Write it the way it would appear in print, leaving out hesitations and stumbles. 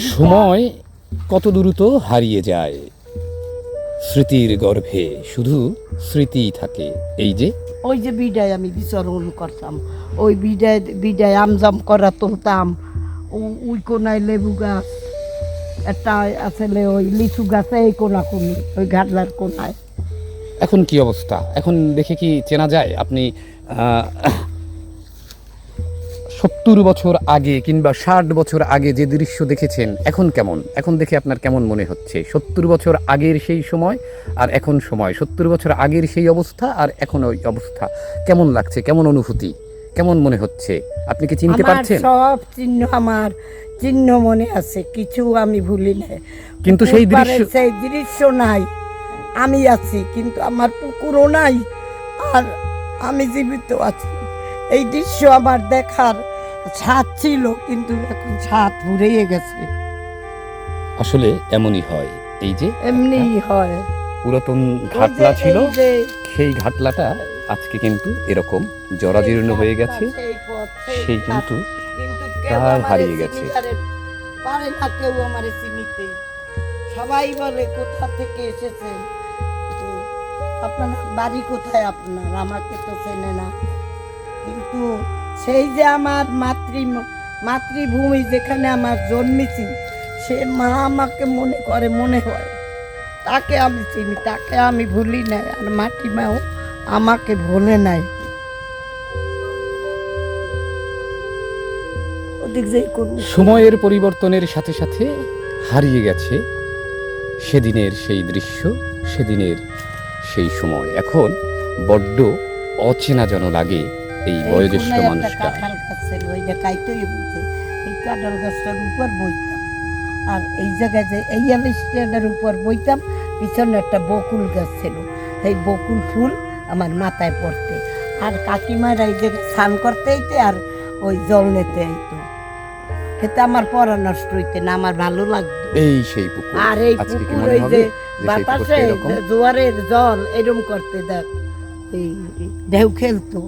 সময় কত দ্রুত হারিয়ে যায়, স্মৃতির গর্ভে শুধু স্মৃতিই থাকে। এই যে ওই যে বিডায় আমি বিচরণ করতাম, ওই বিডায় আমজাম করা তুলতাম। ওই কোনায় লেবু গাছ একটা আসলে, ওই লিচু গাছে এই কোনাকুনি, ওই ঘাটলার কোনায়। এখন কি অবস্থা? এখন দেখে কি চেনা যায়? আপনি 70 বছর আগে কিংবা 60 বছর আগে যে দৃশ্য দেখেছেন এখন কেমন? এখন দেখে আপনার কেমন মনে হচ্ছে? 70 বছর আগের সেই সময় আর এখন সময়, 70 বছর আগের সেই অবস্থা আর এখন ওই অবস্থা, কেমন লাগছে? কেমন অনুভূতি, কেমন মনে হচ্ছে? আপনি কি চিনতে পারছেন? সব চিহ্ন আমার চিহ্ন মনে আছে, কিছু আমি ভুলি না। কিন্তু সেই দৃশ্য নাই, আমি আছি কিন্তু আমার পুকুরও নাই, আর আমি জীবিত আছি। এই দৃশ্য আমার দেখার ছাদ ছিল, কিন্তু এখন ছাদ ভুরেই গেছে। আসলে এমনই হয়। এই যে এমনি হয়, পুরাতন ঘাটলা ছিল, সেই ঘাটলাটা আজকে কিন্তু এরকম জরাজীর্ণ হয়ে গেছে, সেই কিন্তু প্রায় হারিয়ে গেছে। পারে না কেউ আমার চিনিতে। সবাই বলে কোথা থেকে এসেছেন, আপনার বাড়ি কোথায়, আপনার আমাকে তো চেনে না। কিন্তু সেই যে আমার মাতৃভূমি, যেখানে আমার জন্মেছি, সে মা আমাকে মনে করে, মনে হয়, তাকে আমি চিনি, তাকে আমি ভুলি নাই, আর মাটি মাও আমাকে ভুলে নাই। সময়ের পরিবর্তনের সাথে সাথে হারিয়ে গেছে সেদিনের সেই দৃশ্য, সেদিনের সেই সময়। এখন বড্ড অচেনা যেন লাগে এই বয়োজ্যেষ্ঠ মানুষটা। কাঁঠাল গাছ ছিল, ওই যে কাইতেই বলছে, এই কাঁঠাল গাছটার উপর বইতাম, আর এই জায়গায় যে এই স্ট্যান্ডের উপর বইতাম, পিছনে একটা বকুল গাছ ছিল, এই বকুল ফুল আমার মাথায় পড়তে, আর কাকিমার এই জায়গায় স্নান করতে আইতে, আর ওই জল নিতে আইতো। খেতে আমার পড়া নষ্ট হইতে না, আমার ভালো লাগতো। এই সেই পুকুর, আর এই পুকুর, ওই যে বাতাসে জোয়ারের জল এরম করতে, দেখ এই ঢেউ খেলতো।